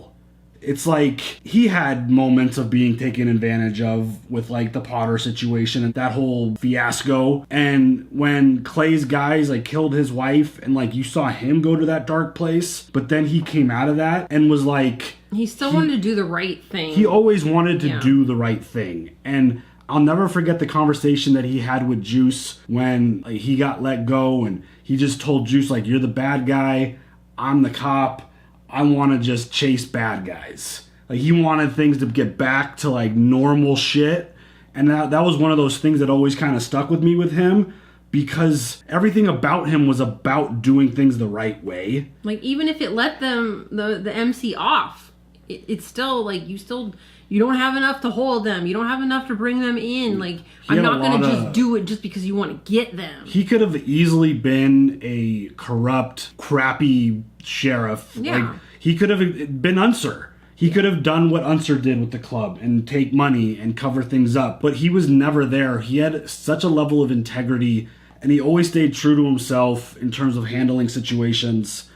It's like he had moments of being taken advantage of with like the Potter situation and that whole fiasco. And when Clay's guys like killed his wife and like you saw him go to that dark place, but then he came out of that and was like... He still wanted to do the right thing. He always wanted to do the right thing. And I'll never forget the conversation that he had with Juice when like, he got let go and he just told Juice like, you're the bad guy, I'm the cop. I want to just chase bad guys. Like he wanted things to get back to like normal shit. And that was one of those things that always kind of stuck with me with him because everything about him was about doing things the right way. Like even if it let them, the MC off, it's still like you don't have enough to hold them. You don't have enough to bring them in. Like I'm not going to just do it just because you want to get them. He could have easily been a corrupt, crappy sheriff. Yeah. Like he could have been Unser. He could have done what Unser did with the club and take money and cover things up. But he was never there. He had such a level of integrity and he always stayed true to himself in terms of handling situations.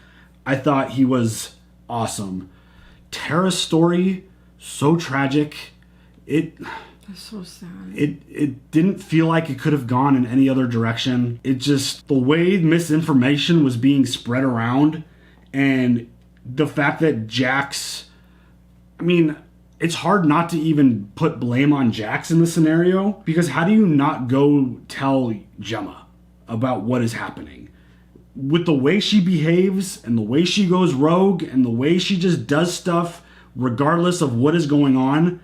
I thought he was awesome. Tara's story, so tragic. That's so sad. It didn't feel like it could have gone in any other direction. It just, the way misinformation was being spread around and the fact that Jax, I mean, it's hard not to even put blame on Jax in this scenario because how do you not go tell Gemma about what is happening? With the way she behaves and the way she goes rogue and the way she just does stuff regardless of what is going on,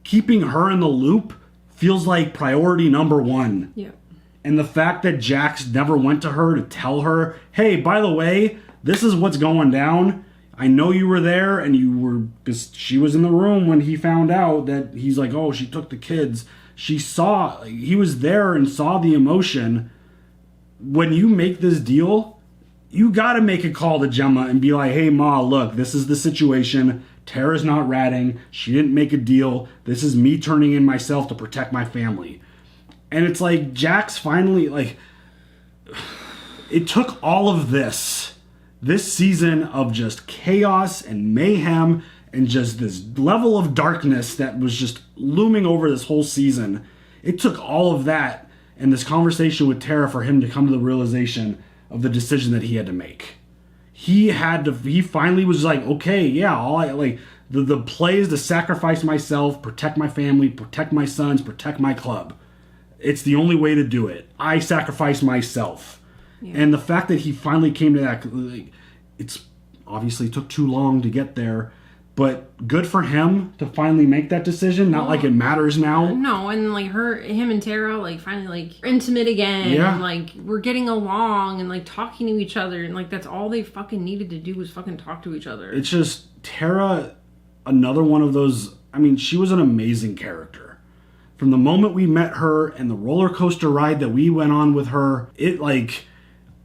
keeping her in the loop feels like priority number one. Yeah. And the fact that Jax never went to her to tell her, hey, by the way, this is what's going down. I know you were there and you were, because she was in the room when he found out that he's like, oh, she took the kids. She saw, he was there and saw the emotion. When you make this deal, you got to make a call to Gemma and be like, hey, Ma, look, this is the situation. Tara's not ratting. She didn't make a deal. This is me turning in myself to protect my family. And it's like Jax finally, like, it took all of this season of just chaos and mayhem and just this level of darkness that was just looming over this whole season. It took all of that and this conversation with Tara for him to come to the realization of the decision that he had to make. He finally was like, okay, yeah, the play is to sacrifice myself, protect my family, protect my sons, protect my club. It's the only way to do it. I sacrifice myself. Yeah. And the fact that he finally came to that, like, it's obviously took too long to get there, but good for him to finally make that decision. Not like it matters now. No, and like him and Tara like finally like intimate again. Yeah. And like we're getting along and like talking to each other and like that's all they fucking needed to do was fucking talk to each other. It's just Tara, another one of those. I mean, she was an amazing character. From the moment we met her and the roller coaster ride that we went on with her, it like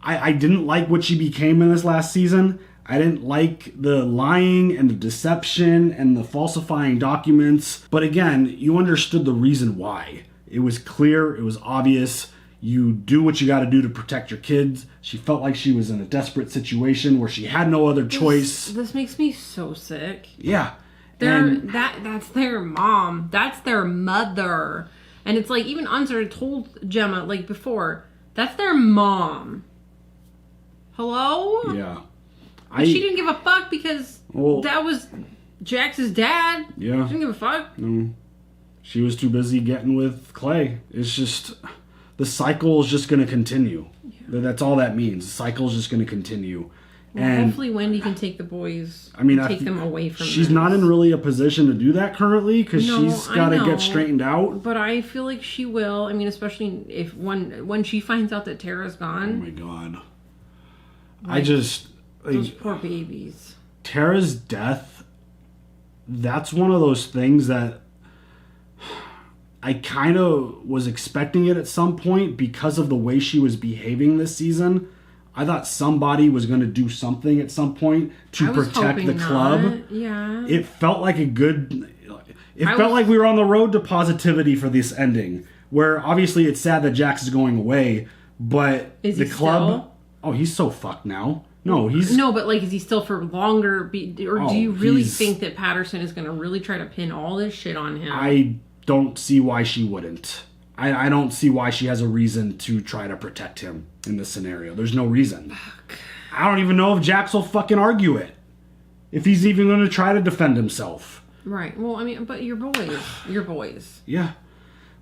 I didn't like what she became in this last season. I didn't like the lying and the deception and the falsifying documents. But again, you understood the reason why. It was clear. It was obvious. You do what you got to do to protect your kids. She felt like she was in a desperate situation where she had no other choice. This makes me so sick. Yeah. That's their mom. That's their mother. And it's like even Unser told Gemma like before, that's their mom. Hello? Yeah. She didn't give a fuck because that was Jax's dad. Yeah. She didn't give a fuck. No. She was too busy getting with Clay. It's just, the cycle is just going to continue. Yeah. That's all that means. The cycle is just going to continue. Well, and hopefully Wendy can take the boys, take them away from She's not in really a position to do that currently because she's got to get straightened out. But I feel like she will. I mean, especially if when she finds out that Tara's gone. Oh my God. Like, those poor babies. Tara's death, that's one of those things that I kind of was expecting it at some point because of the way she was behaving this season. I thought somebody was going to do something at some point to protect the club. Not. Yeah. It felt like a good... It felt like we were on the road to positivity for this ending, where obviously it's sad that Jax is going away, but is the he club... Still? Oh, he's so fucked now. No, he's... No, but like, is he still for longer? Or do you really think that Patterson is going to really try to pin all this shit on him? I don't see why she wouldn't. I don't see why she has a reason to try to protect him in this scenario. There's no reason. Fuck. I don't even know if Jax will fucking argue it. If he's even going to try to defend himself. Right. Well, I mean, but your boys. Yeah.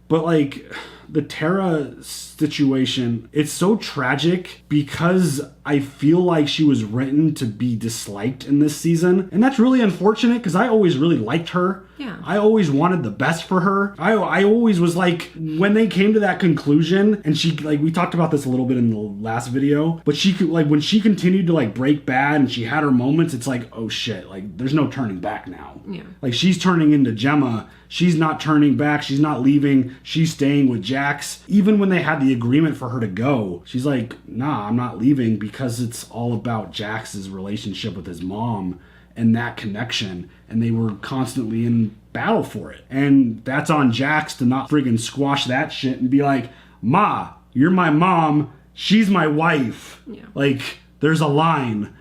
But like, the Tara situation, it's so tragic because I feel like she was written to be disliked in this season. And that's really unfortunate because I always really liked her. Yeah. I always wanted the best for her. I always was like, when they came to that conclusion, and she, like, we talked about this a little bit in the last video, but she could, like, when she continued to, like, break bad and she had her moments, it's like, oh shit, like, there's no turning back now. Yeah. Like, she's turning into Gemma. She's not turning back. She's not leaving. She's staying with Jax. Even when they had the agreement for her to go, she's like, nah, I'm not leaving because it's all about Jax's relationship with his mom and that connection. And they were constantly in battle for it. And that's on Jax to not friggin' squash that shit and be like, Ma, you're my mom. She's my wife. Yeah. Like, there's a line.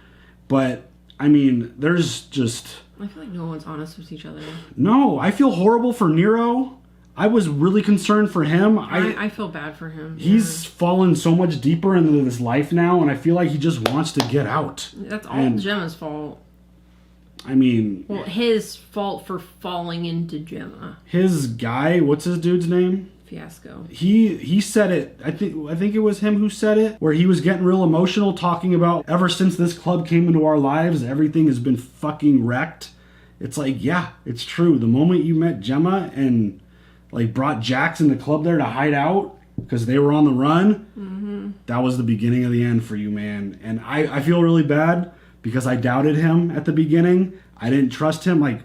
But, I mean, there's just... I feel like no one's honest with each other. No, I feel horrible for Nero. I was really concerned for him. I feel bad for him. He's fallen so much deeper into this life now, and I feel like he just wants to get out. That's all Gemma's fault. I mean... Well, his fault for falling into Gemma. His guy, what's his dude's name? Fiasco. He said it. I think it was him who said it, where he was getting real emotional talking about ever since this club came into our lives, everything has been fucking wrecked. It's like, yeah, it's true. The moment you met Gemma and like brought Jax in the club there to hide out because they were on the run, that was the beginning of the end for you, man. And I feel really bad because I doubted him at the beginning. I didn't trust him. Like,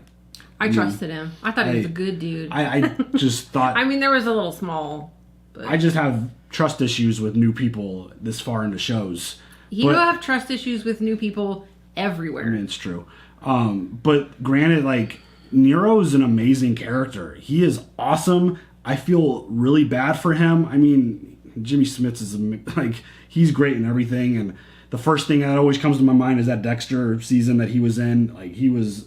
I trusted him. I thought he was a good dude. I just thought... I mean, there was a little small... But... I just have trust issues with new people this far into shows. You have trust issues with new people everywhere. I mean, it's true. But granted, like, Nero's an amazing character. He is awesome. I feel really bad for him. I mean, Jimmy Smits is, like, he's great in everything, and... The first thing that always comes to my mind is that Dexter season that he was in. Like,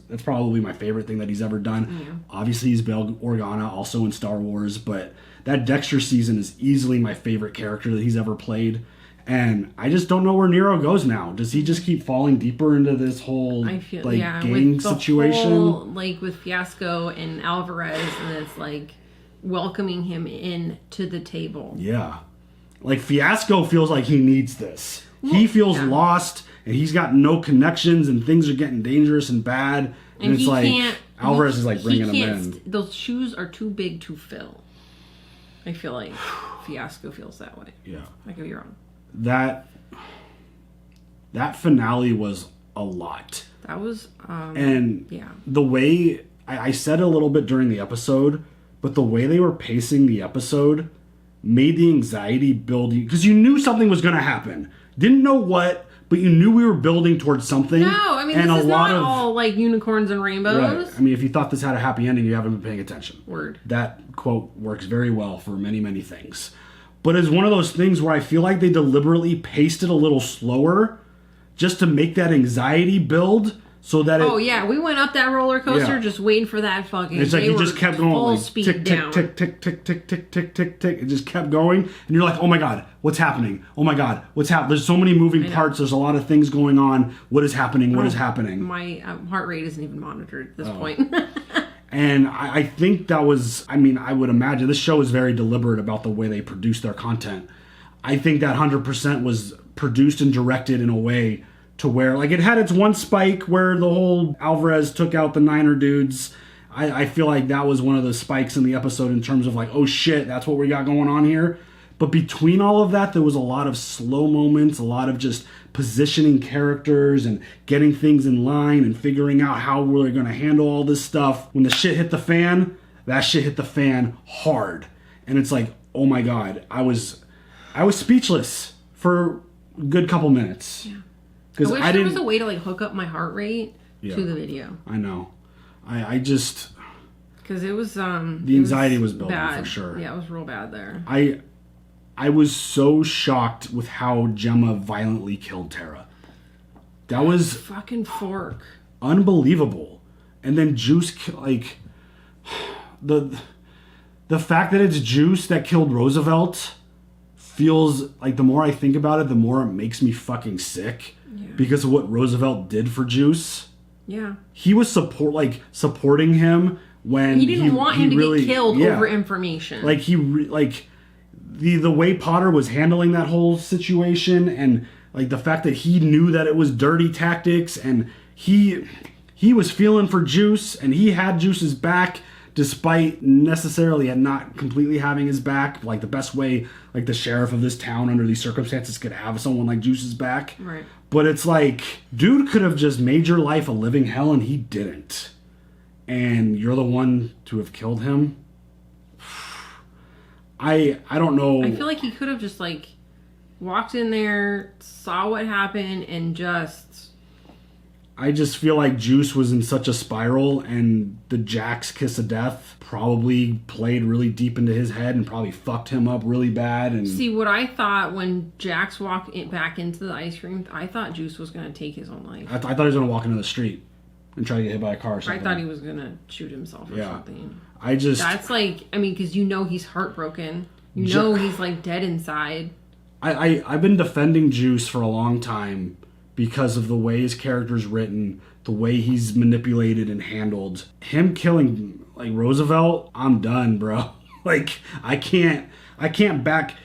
that's probably my favorite thing that he's ever done. Yeah. Obviously, he's Bail Organa, also in Star Wars, but that Dexter season is easily my favorite character that he's ever played. And I just don't know where Nero goes now. Does he just keep falling deeper into this whole gang with the situation? Whole, like with Fiasco and Alvarez, and it's like welcoming him in to the table. Yeah. Like, Fiasco feels like he needs this. He feels lost, and he's got no connections, and things are getting dangerous and bad. And it's like Alvarez is like bringing him in. Those shoes are too big to fill. I feel like Fiasco feels that way. Yeah, I could be wrong. That finale was a lot. That was, and the way I said a little bit during the episode, but the way they were pacing the episode made the anxiety build because you knew something was going to happen. Didn't know what, but you knew we were building towards something. No, I mean, and this is not all like unicorns and rainbows. Right. I mean, if you thought this had a happy ending, you haven't been paying attention. Word. That quote works very well for many, many things. But it's one of those things where I feel like they deliberately paced it a little slower just to make that anxiety build so that we went up that roller coaster just waiting for that fucking... It's like he just kept going full like speed tick, down. tick, tick, tick, tick, tick, tick, tick, tick. It just kept going. And you're like, oh my God, what's happening? Oh my God, what's happening? There's so many moving parts. There's a lot of things going on. What is happening? What is happening? My heart rate isn't even monitored at this point. And I think that was, I mean, I would imagine this show is very deliberate about the way they produce their content. I think that 100% was produced and directed in a way to where, like, it had its one spike where the whole Alvarez took out the Niner dudes. I feel like that was one of the spikes in the episode in terms of like, oh shit, that's what we got going on here. But between all of that, there was a lot of slow moments, a lot of just positioning characters and getting things in line and figuring out how we're going to handle all this stuff. When the shit hit the fan, that shit hit the fan hard. And it's like, oh my God, I was speechless for a good couple minutes. Yeah. Because I wish there was a way to like hook up my heart rate to the video. I know. I just... Because it was... the anxiety was building bad. for sure. Yeah, it was real bad there. I was so shocked with how Gemma violently killed Tara. That was... Fucking fork. Unbelievable. And then Juice, like... The fact that it's Juice that killed Roosevelt feels like, the more I think about it, the more it makes me fucking sick. Yeah. Because of what Roosevelt did for Juice. Yeah. He was supporting him when he didn't want him to get killed over information. Like the way Potter was handling that whole situation, and like the fact that he knew that it was dirty tactics, and he was feeling for Juice, and he had Juice's back despite necessarily not completely having his back. Like the best way, like the sheriff of this town under these circumstances could have someone like Juice's back. Right. But it's like, dude could have just made your life a living hell, and he didn't. And you're the one to have killed him. I don't know. I feel like he could have just like walked in there, saw what happened, and just... I just feel like Juice was in such a spiral, and the Jack's kiss of death probably played really deep into his head and probably fucked him up really bad. And see, what I thought when Jax walked back into the ice cream, I thought Juice was going to take his own life. I thought he was going to walk into the street and try to get hit by a car or something. I thought he was going to shoot himself or something. That's like, I mean, because you know he's heartbroken. You know he's like dead inside. I've been defending Juice for a long time because of the way his character's written, the way he's manipulated and handled. Him killing like Roosevelt, I'm done, bro. Like I can't back.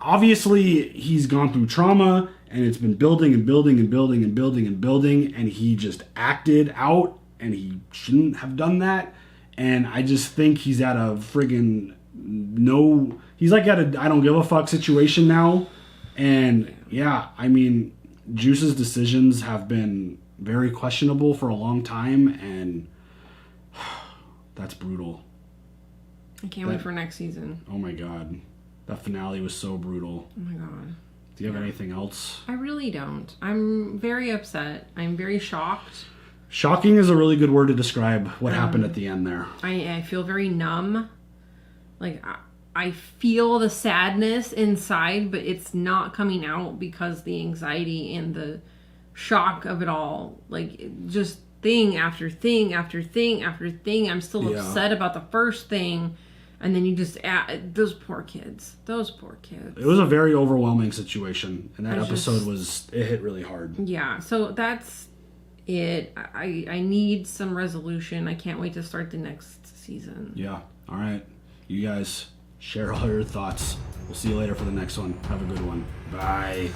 Obviously, he's gone through trauma, and it's been building and building and building and building and building, and he just acted out, and he shouldn't have done that. And I just think he's at a friggin' he's like at a I don't give a fuck situation now. And yeah, I mean, Juice's decisions have been very questionable for a long time, and that's brutal. I can't wait for next season. Oh my God. That finale was so brutal. Oh my God. Do you have anything else? I really don't. I'm very upset. I'm very shocked. Shocking is a really good word to describe what happened at the end there. I feel very numb. Like, I feel the sadness inside, but it's not coming out because the anxiety and the shock of it all. Like, just thing after thing after thing after thing. I'm still upset about the first thing. And then you just add those poor kids. Those poor kids. It was a very overwhelming situation. And that episode it hit really hard. Yeah. So that's it. I need some resolution. I can't wait to start the next season. Yeah. All right. You guys share all your thoughts. We'll see you later for the next one. Have a good one. Bye.